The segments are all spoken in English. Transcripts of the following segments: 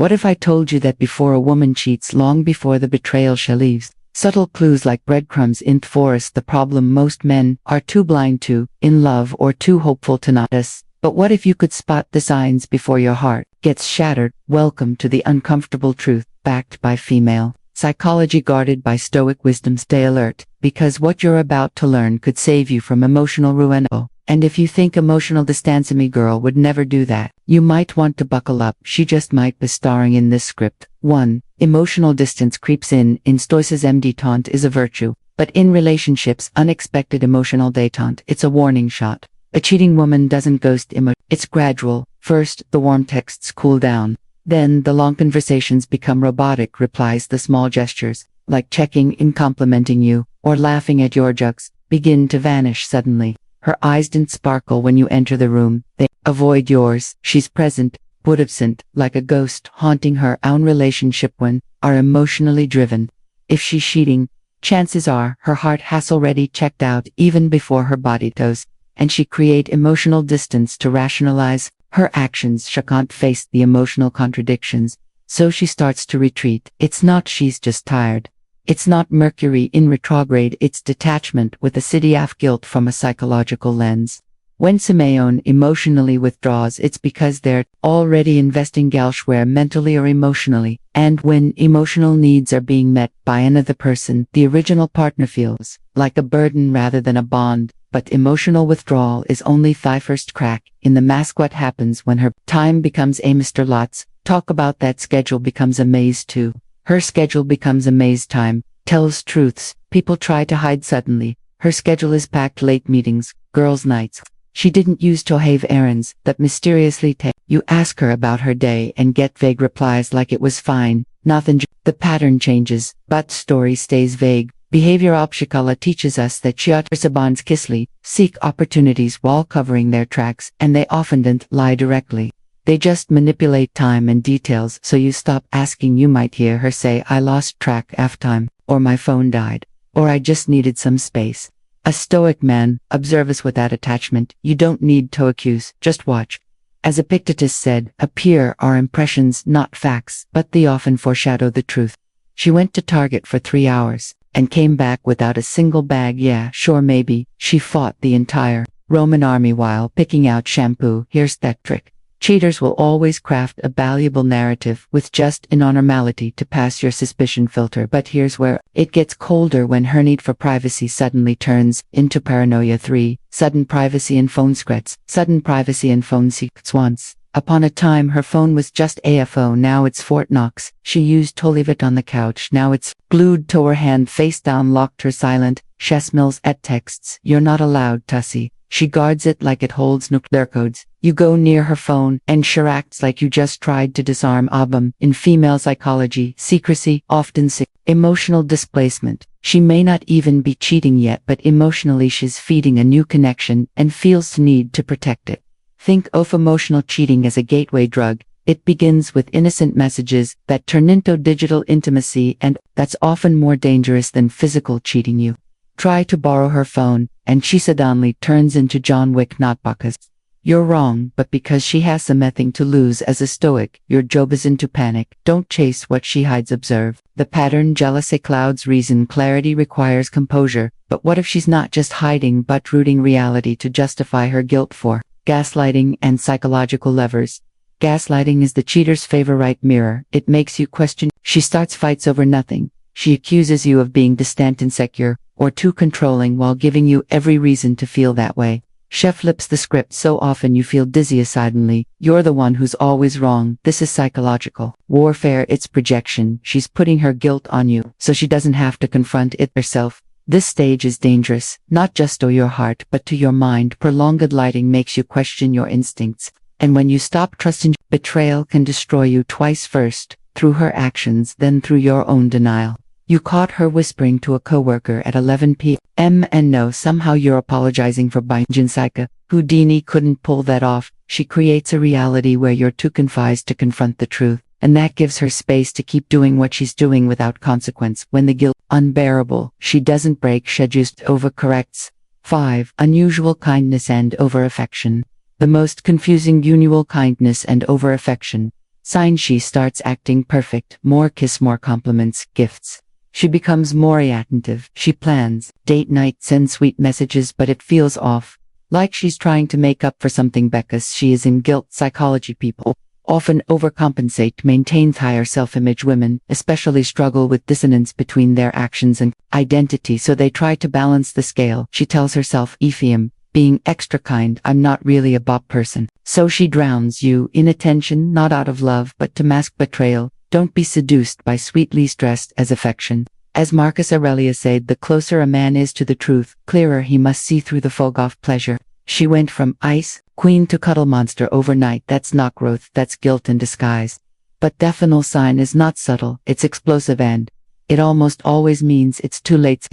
What if I told you that before a woman cheats, long before the betrayal she leaves, subtle clues like breadcrumbs enforce the problem most men are too blind to, in love, or too hopeful to notice? But what if you could spot the signs before your heart gets shattered? Welcome to the uncomfortable truth, backed by female psychology, guarded by Stoic wisdom. Stay alert, because what you're about to learn could save you from emotional ruin. And if you think emotional distance, me girl would never do that, you might want to buckle up. She just might be starring in this script. 1. Emotional distance creeps in. In Stoicism, detente is a virtue, but in relationships, unexpected emotional detente, it's a warning shot. A cheating woman doesn't ghost it's gradual. First, the warm texts cool down. Then, the long conversations become robotic replies. The small gestures, like checking in, complimenting you, or laughing at your jokes, begin to vanish suddenly. Her eyes didn't sparkle when you enter the room. They avoid yours. She's present, but absent, like a ghost haunting her own relationship. When are emotionally driven. If she's cheating, chances are her heart has already checked out even before her body does, and she create emotional distance to rationalize her actions. She can't face the emotional contradictions, so she starts to retreat. It's not she's just tired. It's not Mercury in retrograde, it's detachment with a city of guilt from a psychological lens. When Simeon emotionally withdraws, it's because they're already investing elsewhere mentally or emotionally, and when emotional needs are being met by another person, the original partner feels like a burden rather than a bond. But emotional withdrawal is only the first crack in the mask. What happens when her time becomes a Mr. Lots? Talk about that. Schedule becomes a maze too. Her schedule becomes a maze. Time tells truths people try to hide. Suddenly, her schedule is packed. Late meetings, girls' nights. She didn't use to have errands that mysteriously take. You ask her about her day and get vague replies like it was fine, nothing. The pattern changes, but story stays vague. Behavior Psychology teaches us that Chiatrasabans Kisly seek opportunities while covering their tracks, and they often don't lie directly. They just manipulate time and details so you stop asking. You might hear her say, I lost track of time, or my phone died, or I just needed some space. A Stoic man observes without attachment. You don't need to accuse, just watch. As Epictetus said, appear are impressions, not facts, but they often foreshadow the truth. She went to Target for 3 hours and came back without a single bag. Yeah, sure, maybe she fought the entire Roman army while picking out shampoo. Here's that trick. Cheaters will always craft a valuable narrative with just enough normality to pass your suspicion filter. But here's where it gets colder: when her need for privacy suddenly turns into paranoia. 3. Sudden privacy and phone secrets. Sudden privacy and phone secrets. Once upon a time, her phone was just a phone. Now it's Fort Knox. She used to leave it on the couch. Now it's glued to her hand, face down, locked her silent. She smells at texts you're not allowed to see. She guards it like it holds nuclear codes. You go near her phone, and she acts like you just tried to disarm a bomb. In female psychology, secrecy often emotional displacement. She may not even be cheating yet, but emotionally she's feeding a new connection and feels the need to protect it. Think of emotional cheating as a gateway drug. It begins with innocent messages that turn into digital intimacy, and that's often more dangerous than physical cheating. You try to borrow her phone, and she suddenly turns into John Wick. Not because you're wrong, but because she has something to lose. As a Stoic, your job isn't to panic. Don't chase what she hides. Observe the pattern. Jealousy clouds reason. Clarity requires composure. But what if she's not just hiding but rooting reality to justify her guilt? For gaslighting and psychological levers. Gaslighting is the cheater's favorite mirror. It makes you question. She starts fights over nothing. She accuses you of being distant, insecure, or too controlling, while giving you every reason to feel that way. She flips the script so often you feel dizzy. Suddenly, you're the one who's always wrong. This is psychological warfare. It's projection. She's putting her guilt on you so she doesn't have to confront it herself. This stage is dangerous, not just to your heart but to your mind. Prolonged lighting makes you question your instincts, and when you stop trusting, betrayal can destroy you twice: first through her actions, then through your own denial. You caught her whispering to a coworker at 11 p.m. and know somehow you're apologizing for buying Jinsaika. Houdini couldn't pull that off. She creates a reality where you're too confused to confront the truth, and that gives her space to keep doing what she's doing without consequence. When the guilt unbearable, she doesn't break, she just overcorrects. 5. Unusual kindness and over-affection. The most confusing: unusual kindness and over-affection. Sign: she starts acting perfect, more kiss, more compliments, gifts. She becomes more attentive, she plans, date night, sends sweet messages, but it feels off. Like she's trying to make up for something because she is in guilt. Psychology: people often overcompensate to maintain higher self-image. Women especially struggle with dissonance between their actions and identity, so they try to balance the scale. She tells herself, Ephraim, being extra kind, I'm not really a bop person. So she drowns you in attention, not out of love but to mask betrayal. Don't be seduced by sweetly stressed as affection. As Marcus Aurelius said, the closer a man is to the truth, clearer he must see through the fog of pleasure. She went from ice queen to cuddle monster overnight. That's not growth, that's guilt in disguise. But the final sign is not subtle, it's explosive, and it almost always means it's too late.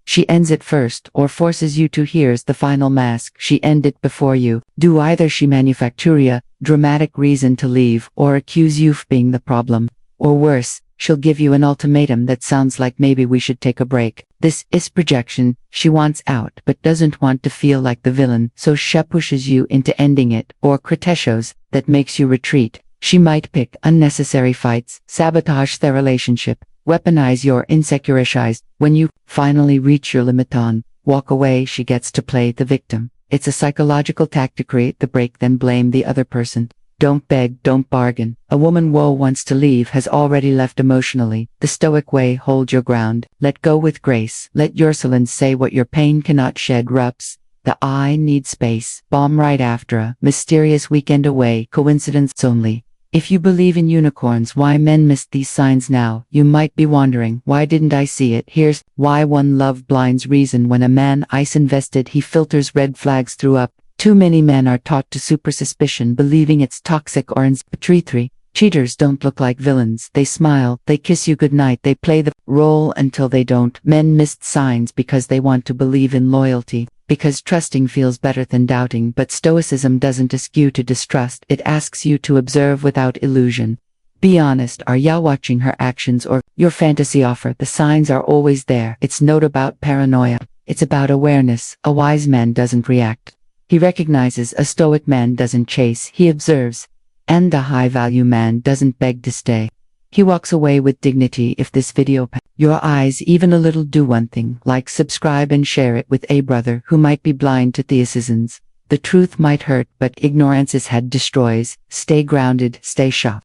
She ends it first, or forces you to. Here's the final mask: she ended before you. Do either she manufacture a dramatic reason to leave, or accuse you of being the problem. Or worse, she'll give you an ultimatum that sounds like maybe we should take a break. This is projection. She wants out but doesn't want to feel like the villain, so she pushes you into ending it. Or creteshos, that makes you retreat. She might pick unnecessary fights, sabotage their relationship, weaponize your insecurities. When you finally reach your limit on walk away, she gets to play the victim. It's a psychological tactic: create the break, then blame the other person. Don't beg, don't bargain. A woman who wants to leave has already left emotionally. The Stoic way: hold your ground, let go with grace, let your silence say what your pain cannot shed. Rups, the I need space, bomb right after a mysterious weekend away. Coincidence only. If you believe in unicorns, why men missed these signs now? You might be wondering, why didn't I see it? Here's why. 1. Love blinds reason. When a man is invested, he filters red flags through up. Too many men are taught to super suspicion, believing it's toxic or inspiratory. 3. Cheaters don't look like villains. They smile, they kiss you goodnight, they play the role until they don't. Men missed signs because they want to believe in loyalty, because trusting feels better than doubting. But Stoicism doesn't ask you to distrust, it asks you to observe without illusion. Be honest: are you watching her actions or your fantasy offer? The signs are always there. It's not about paranoia, it's about awareness. A wise man doesn't react, he recognizes. A Stoic man doesn't chase, he observes. And a high-value man doesn't beg to stay, he walks away with dignity. If this video your eyes even a little, do one thing: like, subscribe, and share it with a brother who might be blind to theisms. The truth might hurt, but ignorance is destroys. Stay grounded, stay sharp.